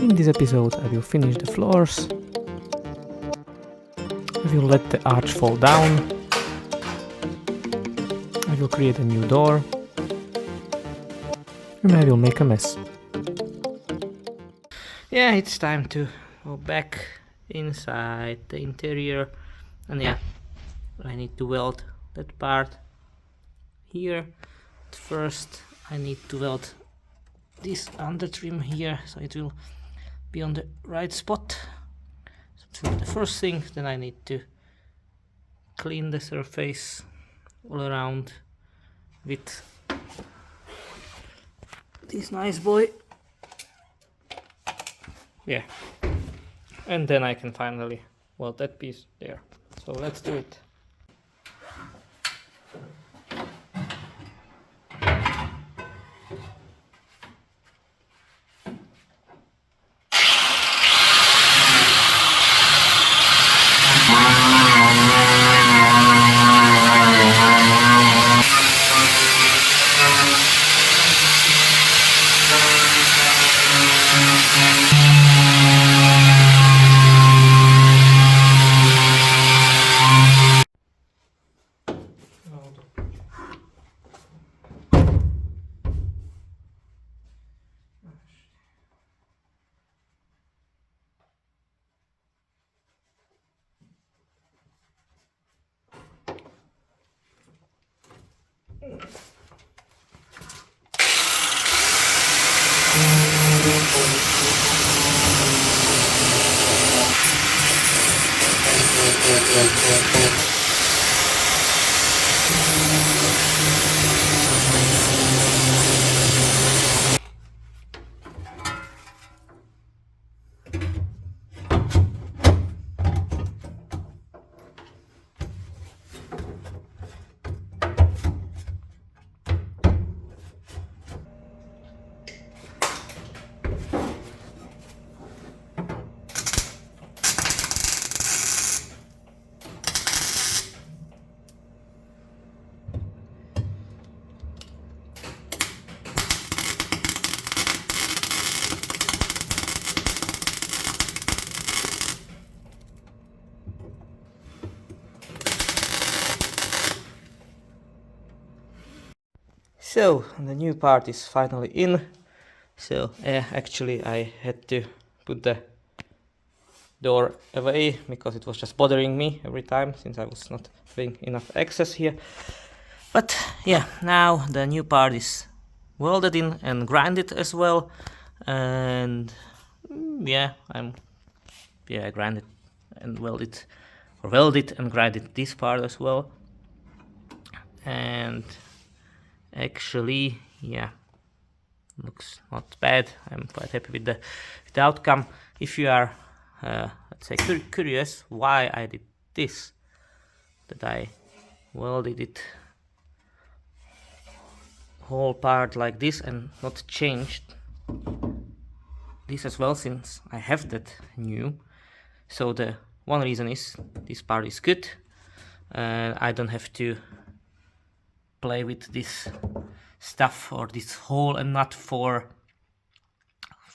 In this episode I will finish the floors, I will let the arch fall down, I will create a new door, and I will make a mess. Yeah, it's time to go back inside the interior, and yeah, I need to weld that part here. But first I need to weld this under trim here so it will be on the right spot. So the first thing, then I need to clean the surface all around with this nice boy. Yeah, and then I can finally weld that piece there. So let's do it. So the new part is finally in. So actually I had to put the door away because it was just bothering me every time since I was not having enough access here. But yeah, now the new part is welded in and grinded as well. And yeah, I grinded and welded and grinded this part as well. And actually, yeah, looks not bad. I'm quite happy with the outcome. If you are, let's say, curious why I did this, that I welded it whole part like this and not changed this as well, since I have that new. So the one reason is this part is good, and I don't have to play with this stuff or this hole and nut for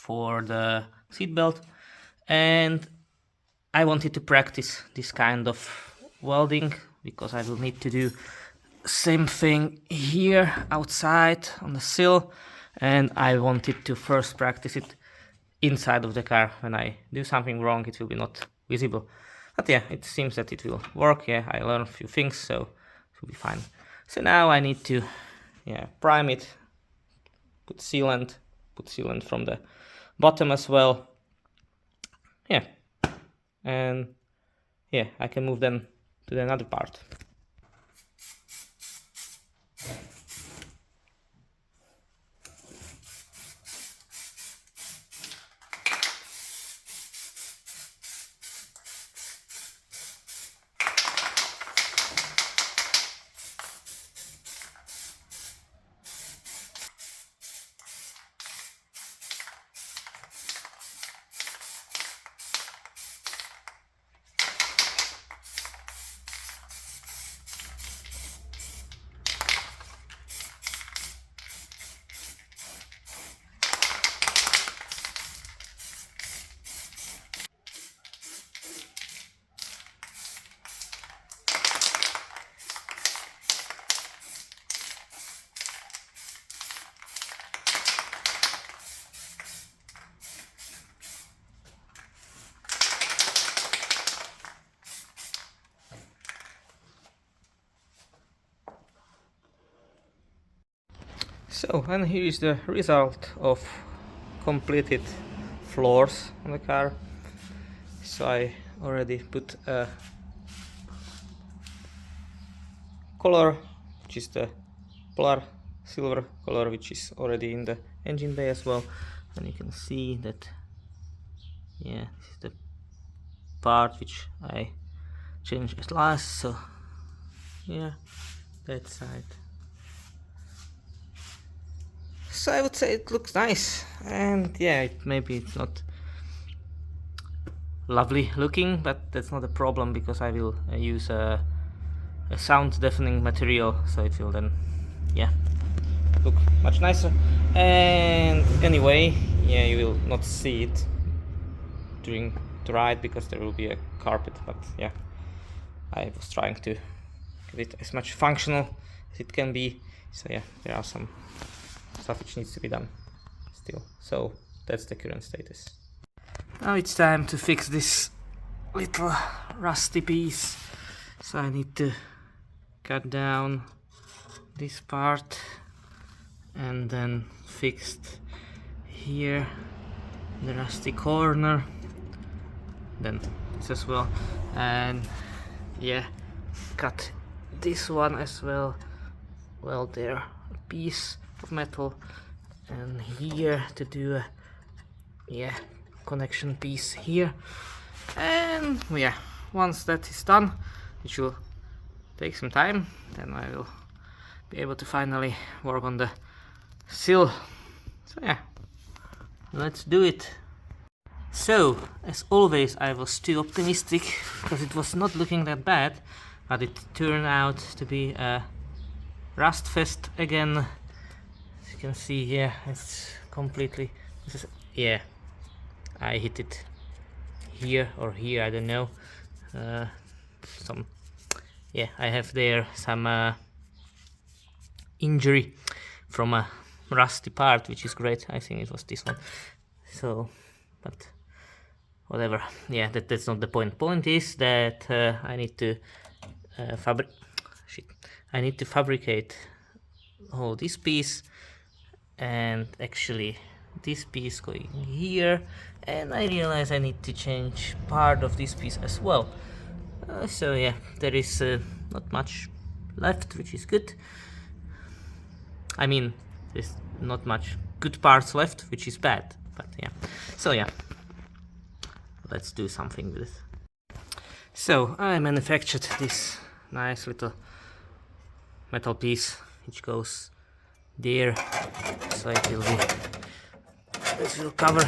the seat belt. And I wanted to practice this kind of welding because I will need to do same thing here outside on the sill, and I wanted to first practice it inside of the car. When I do something wrong, it will be not visible. But yeah, it seems that it will work. Yeah, I learned a few things, so it will be fine. So now I need to prime it, put sealant from the bottom as well. Yeah, and yeah, I can move then to the another part. So, and here is the result of completed floors on the car. So I already put a color, which is the polar silver color, which is already in the engine bay as well. And you can see that, yeah, this is the part which I changed at last. So yeah, that side. So I would say it looks nice, and yeah, maybe it's not lovely looking, but that's not a problem because I will use a sound deafening material, so it will then, yeah, look much nicer. And anyway, yeah, you will not see it during the ride because there will be a carpet, but yeah, I was trying to get it as much functional as it can be. So yeah, there are some stuff which needs to be done still. So that's the current status. Now it's time to fix this little rusty piece. So I need to cut down this part and then fixed here the rusty corner, then this as well, and yeah, cut this one as well. Well, there a piece of metal, and here to do a, yeah, connection piece here. And yeah, once that is done, which will take some time, then I will be able to finally work on the sill. So yeah, let's do it. So, as always, I was too optimistic because it was not looking that bad, but it turned out to be a rust fest again. As you can see here, it's completely, yeah, I hit it here or here, I don't know. Yeah, I have there some injury from a rusty part, which is great. I think it was this one. So, but whatever. Yeah, that's not the point. Point is that I need to I need to fabricate all this piece, and actually this piece going here, and I realize I need to change part of this piece as well. So yeah, there is not much left, which is good. I mean, there's not much good parts left, which is bad, but yeah. So yeah, let's do something with it. So I manufactured this nice little metal piece which goes there, so it will be, this will cover,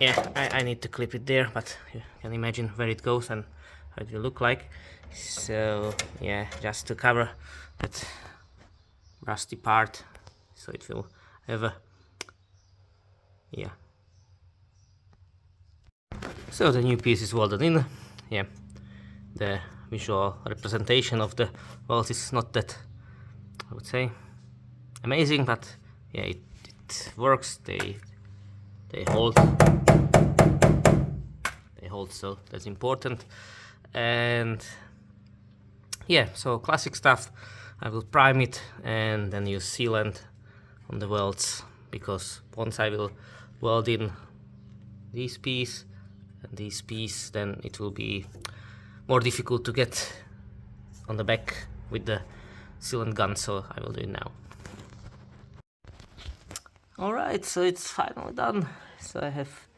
yeah, I need to clip it there, but you can imagine where it goes and how it will look like. So yeah, just to cover that rusty part, so it will have a, yeah. So the new piece is welded in. Yeah, the visual representation of the welds is not that, I would say, amazing, but yeah, it works. They hold, so that's important. And yeah, so classic stuff. I will prime it and then use sealant on the welds, because once I will weld in this piece and this piece, then it will be more difficult to get on the back with the sealant gun, so I will do it now. Alright, so it's finally done. So I have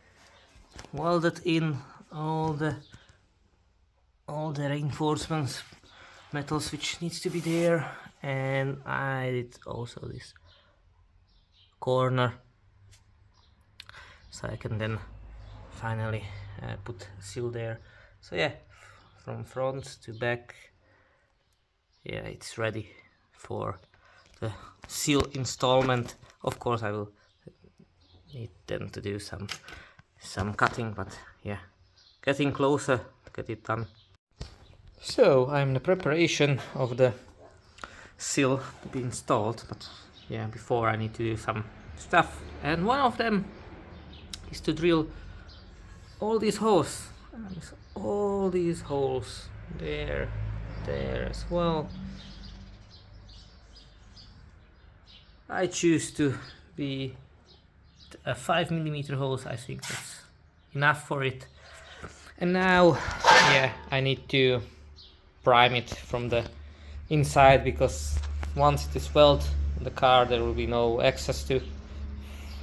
welded in all the reinforcements, metals which needs to be there, and I did also this corner, so I can then finally put sill there. So yeah, from front to back, yeah, it's ready for the sill installment. Of course I will need then to do some cutting, but yeah, getting closer to get it done. So I'm in the preparation of the sill to be installed, but yeah, before I need to do some stuff, and one of them is to drill all these holes, there as well. I choose to be a 5mm hose. I think that's enough for it. And now, yeah, I need to prime it from the inside, because once it is welded in the car, there will be no access to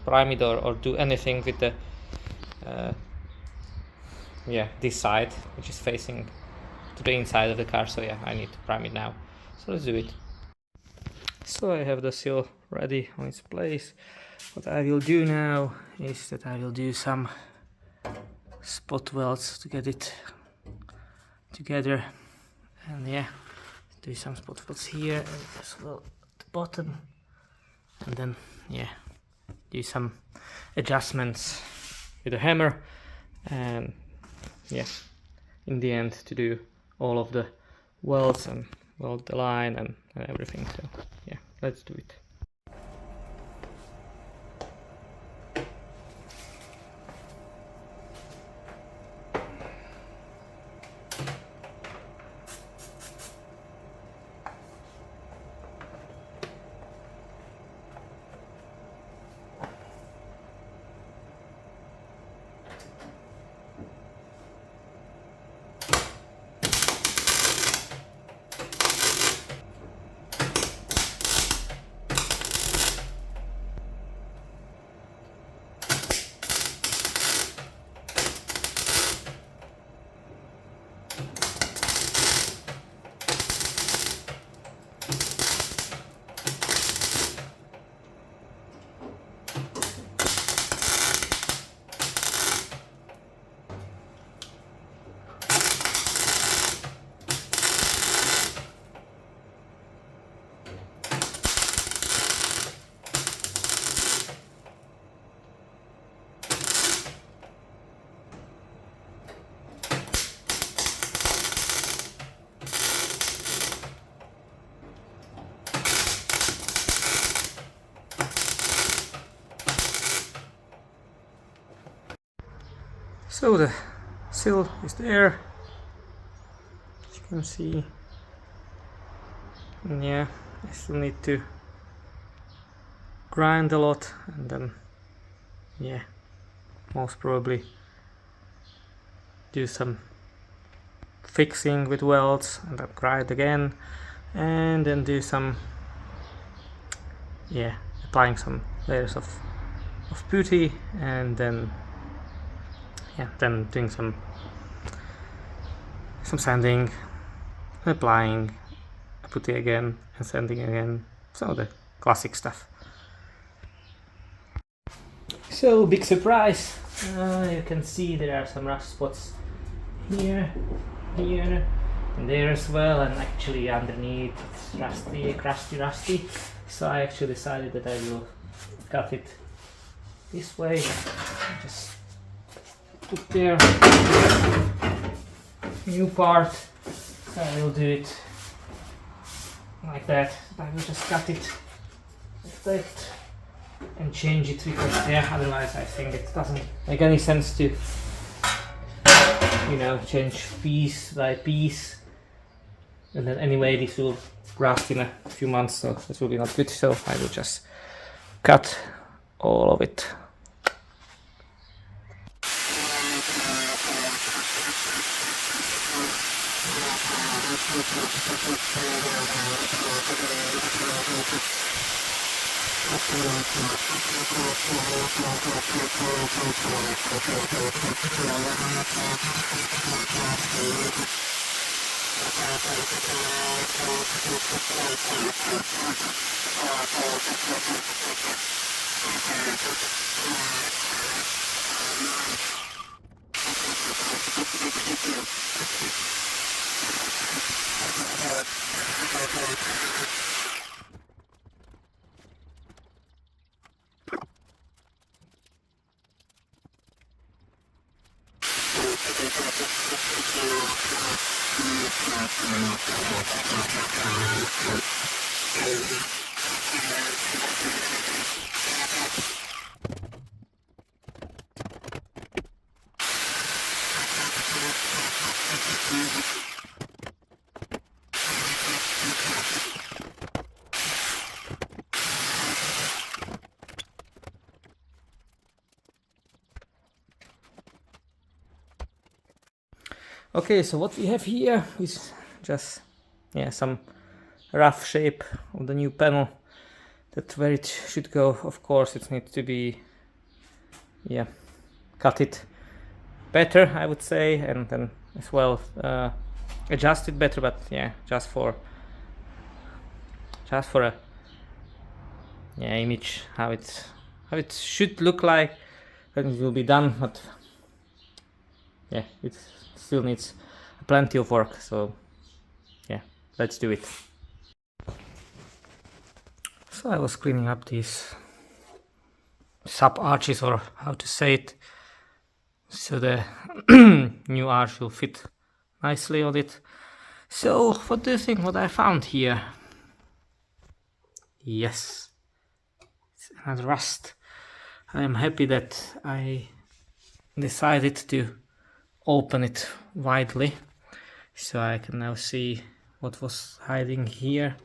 prime it or do anything with the yeah, this side, which is facing to the inside of the car. So yeah, I need to prime it now. So let's do it. So I have the sill ready on its place. What I will do now is that I will do some spot welds to get it together, and yeah, do some spot welds here and as well at the bottom, and then yeah, do some adjustments with a hammer, and yeah, in the end to do all of the welds and weld the line and everything. So yeah, let's do it. So the sill is there, as you can see. And yeah, I still need to grind a lot, and then yeah, most probably do some fixing with welds, and then grind again, and then do some, yeah, applying some layers of putty, and then yeah, then doing some sanding, applying putty again, and sanding again. So the classic stuff. So big surprise! You can see there are some rust spots here, here, and there as well, and actually underneath it's rusty. So I actually decided that I will cut it this way. Just put there new part. So I will do it like that. I will just cut it like that and change it, because yeah, otherwise I think it doesn't make any sense to, you know, change piece by piece, and then anyway this will rust in a few months, so this will be not good. So I will just cut all of it. Okay, so what we have here is just some rough shape of the new panel. That where it should go. Of course, it needs to be cut it better, I would say, and then as well adjust it better. But just for a image how it should look like when it will be done. But it still needs plenty of work. So let's do it. So I was cleaning up these sub arches, or how to say it, so the new arch will fit nicely on it. So what do you think what I found here? Yes, it's another rust. I am happy that I decided to open it widely, so I can now see what was hiding here.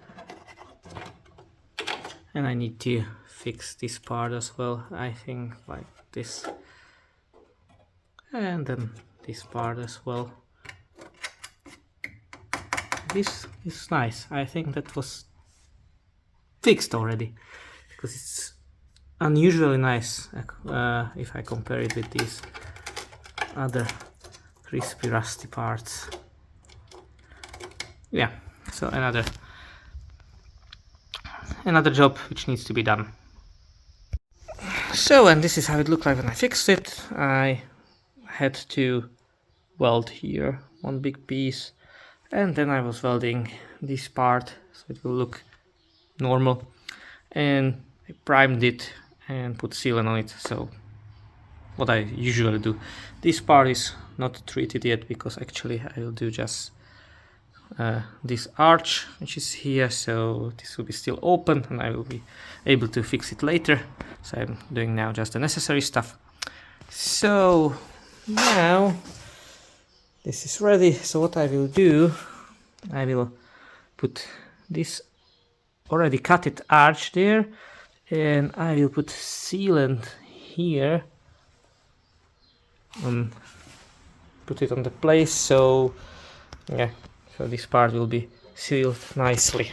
And I need to fix this part as well, I think, like this. And then this part as well. This is nice. I think that was fixed already, because it's unusually nice if I compare it with these other crispy rusty parts. Yeah, so another job which needs to be done. So, and this is how it looked like when I fixed it. I had to weld here one big piece, and then I was welding this part so it will look normal, and I primed it and put sealant on it. So what I usually do. This part is not treated yet, because actually I will do just this arch which is here, so this will be still open and I will be able to fix it later. So I'm doing now just the necessary stuff. So now this is ready. So what I will do, I will put this already cut it arch there, and I will put sealant here and put it on the place. So so this part will be sealed nicely.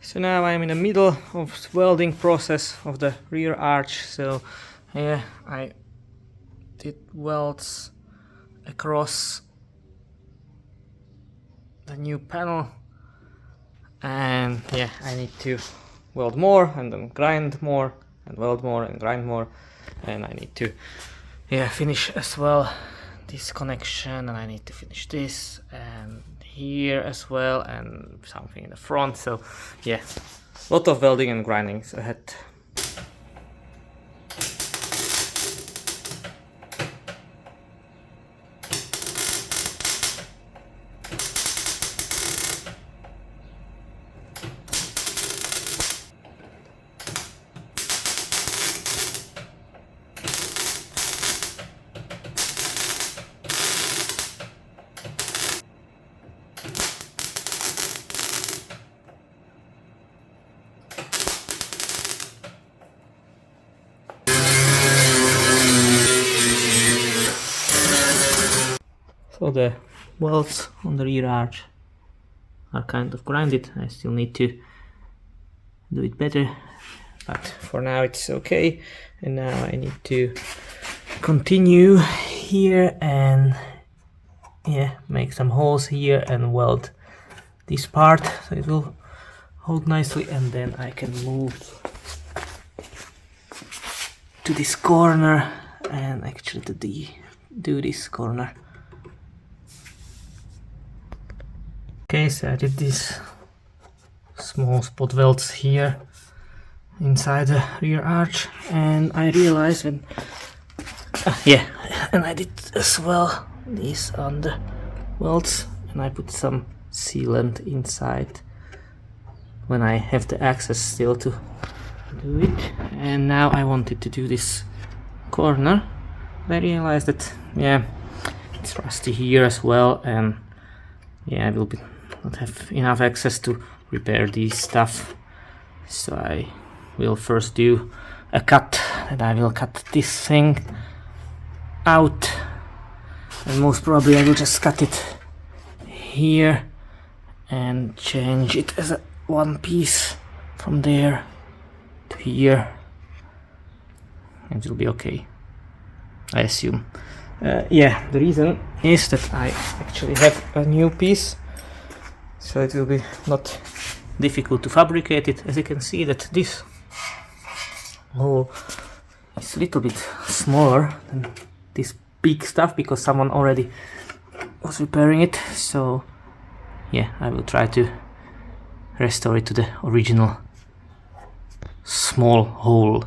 So now I'm in the middle of the welding process of the rear arch. So here I did welds across the new panel, and I need to weld more and then grind more and weld more and grind more, and I need to finish as well this connection, and I need to finish this and here as well, and something in the front. So a lot of welding and grinding ahead. So the welds on the rear arch are kind of grinded. I still need to do it better, but for now it's okay. And now I need to continue here and make some holes here and weld this part so it will hold nicely, and then I can move to this corner and actually to do this corner. Okay, so I did these small spot welds here inside the rear arch, and I realized when and I did as well these on the welds, and I put some sealant inside when I have the access still to do it. And now I wanted to do this corner. I realized that it's rusty here as well, and I will not have enough access to repair these stuff. So I will first do a cut, and I will cut this thing out, and most probably I will just cut it here and change it as a one piece from there to here. It will be okay, I assume. The reason is that I actually have a new piece, so it will be not difficult to fabricate it. As you can see that this hole is a little bit smaller than this big stuff because someone already was repairing it. So I will try to restore it to the original small hole.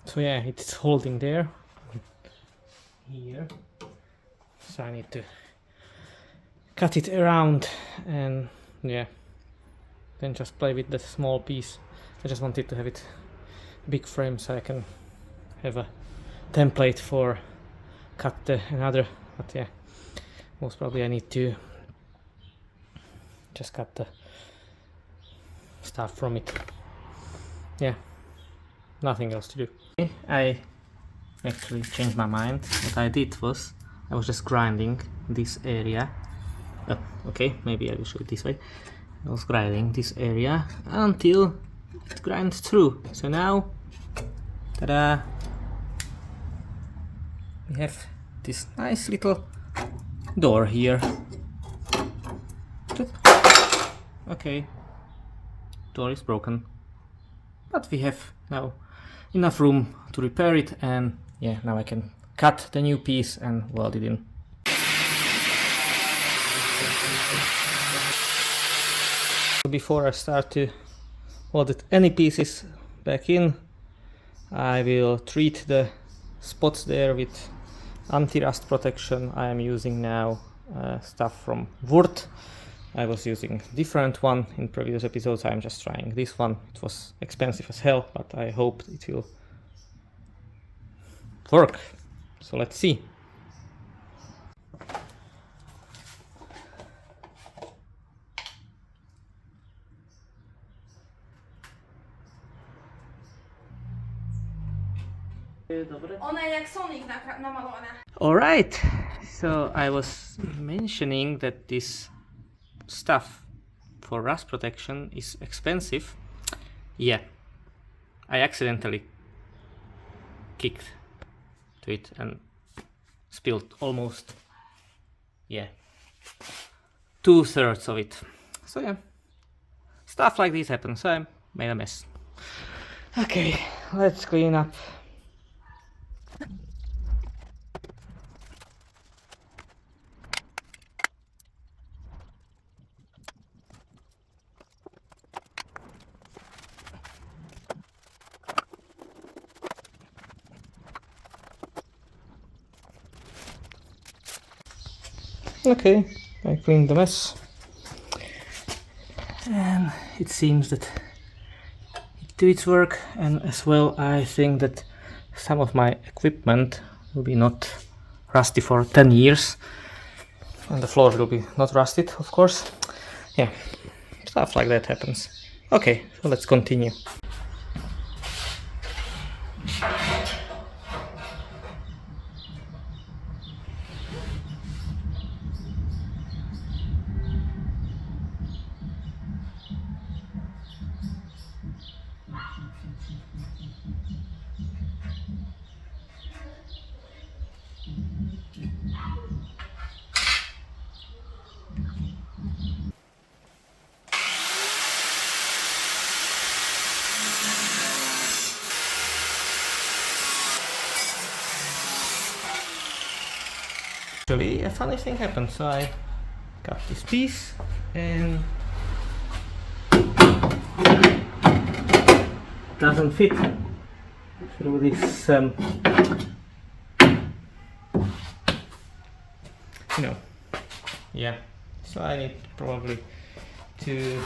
So it's holding there here, so I need to cut it around and then just play with the small piece. I just wanted to have it big frame so I can have a template for cut another, but most probably I need to just cut the stuff from it. Nothing else to do. I actually changed my mind. What I did was I was just grinding this area. Maybe I will show it this way. I was grinding this area until it grinds through. So now, ta-da! We have this nice little door here. Okay, door is broken, but we have now enough room to repair it, and now I can cut the new piece and weld it in. Before I start to weld any pieces back in, I will treat the spots there with anti-rust protection. I am using now stuff from Wurt. I was using different one in previous episodes. I'm just trying this one. It was expensive as hell, but I hope it will work. So let's see. Alright, so I was mentioning that this stuff for rust protection is expensive. I accidentally kicked to it and spilled almost 2/3 of it. So stuff like this happens, so I made a mess. Okay, let's clean up. Okay, I cleaned the mess, and it seems that do its work, and as well I think that some of my equipment will be not rusty for 10 years, and the floor will be not rusted, of course. Yeah, stuff like that happens. Okay, so let's continue. Actually, a funny thing happened. So I got this piece and doesn't fit through this, yeah. So I need probably to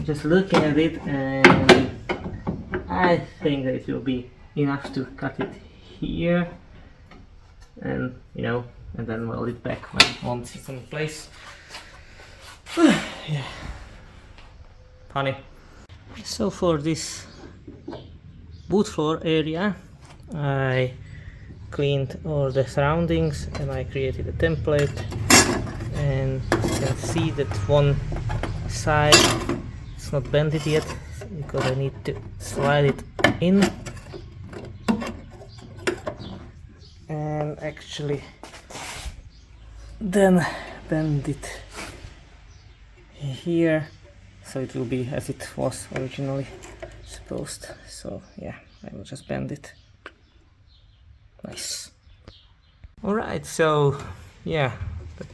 just looking at it, and I think that it will be enough to cut it here, and and then weld it back when once it's in place. Yeah, funny. So for this boot floor area, I cleaned all the surroundings and I created a template, and you can see that one side it's not bended yet because I need to slide it in and actually then bend it here so it will be as it was originally supposed. So yeah, I will just bend it. Nice. Alright, so yeah, that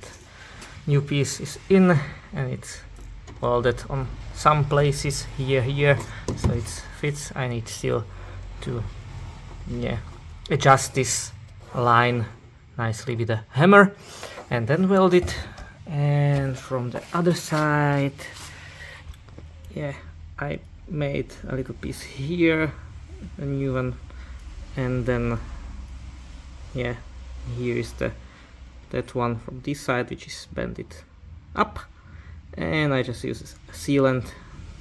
new piece is in and it's welded on some places here, so it fits. I need still to adjust this line nicely with a hammer and then weld it. And from the other side, yeah, I made a little piece here, a new one, and then yeah, here is that one from this side which is bended up, and I just use a sealant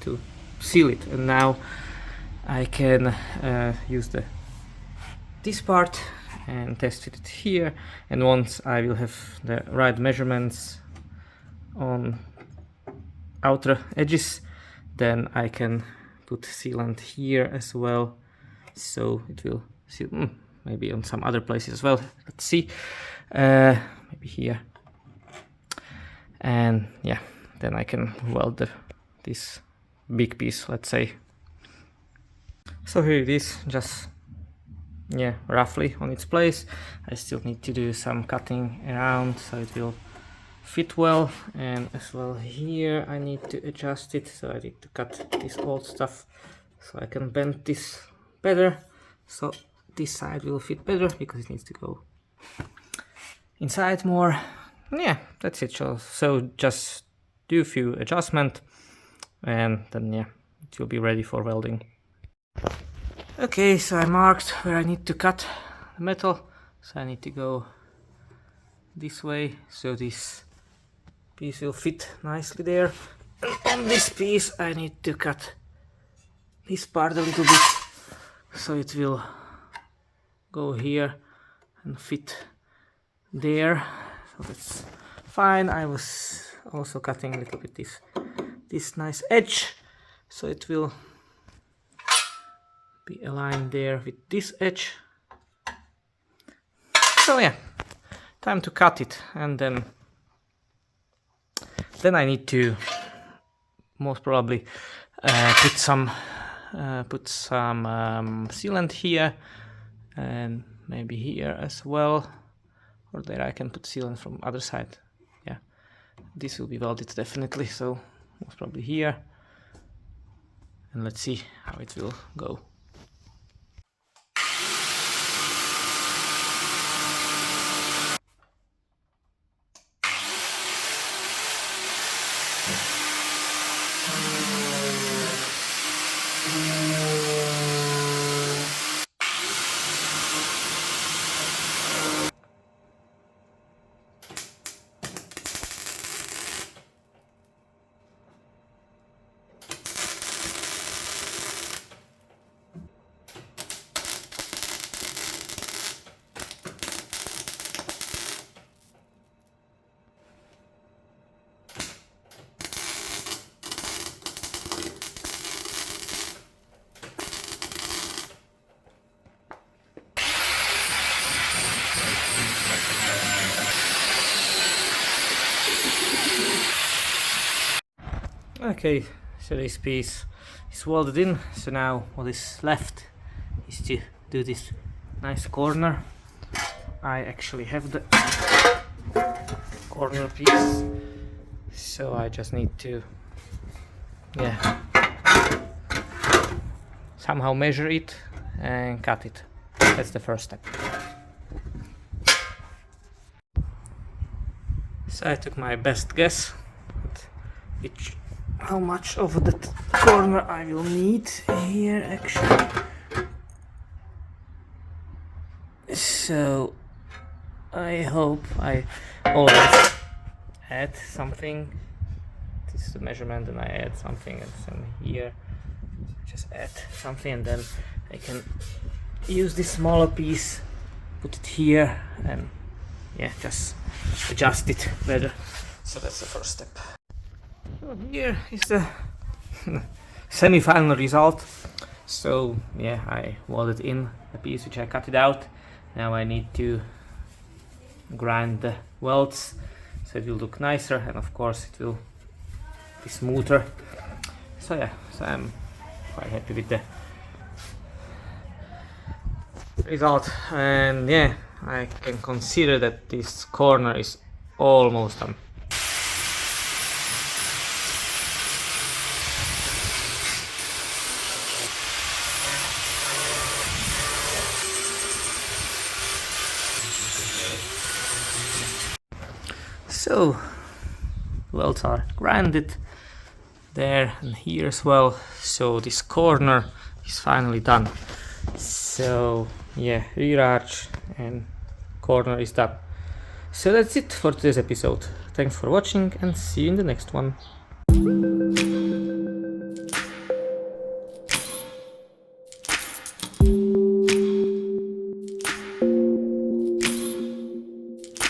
to seal it. And now I can use this part and test it here, and once I will have the right measurements on outer edges, then I can put sealant here as well, so it will seal. Maybe on some other places as well. Let's see. Maybe here. And yeah, then I can weld this big piece, let's say. So here it is, just roughly on its place. I still need to do some cutting around so it will fit well, and as well here I need to adjust it, so I need to cut this old stuff so I can bend this better, so this side will fit better because it needs to go inside more. Yeah, that's it. So just do a few adjustments and then yeah, it will be ready for welding. Okay, so I marked where I need to cut the metal, so I need to go this way so this piece will fit nicely there. And on this piece I need to cut this part a little bit so it will go here and fit there, so that's fine. I was also cutting a little bit this nice edge so it will be aligned there with this edge. So yeah, time to cut it, and then I need to most probably put some sealant here and maybe here as well, or there I can put sealant from other side. Yeah, this will be welded definitely, so most probably here, and let's see how it will go. Okay, so this piece is welded in, so now what is left is to do this nice corner. I actually have the corner piece, so I just need to somehow measure it and cut it. That's the first step. So I took my best guess at how much of that corner I will need here actually. So I hope I always add something. This is the measurement, and I add something, and then here just add something, and then I can use this smaller piece, put it here, and just adjust it better. So that's the first step. So here is the semi-final result. So I welded in a piece which I cut it out. Now I need to grind the welds so it will look nicer, and of course it will be smoother. So I'm quite happy with the result, and I can consider that this corner is almost done. So welds are grinded there and here as well, so this corner is finally done. So rear arch and corner is done. So that's it for today's episode. Thanks for watching, and see you in the next one.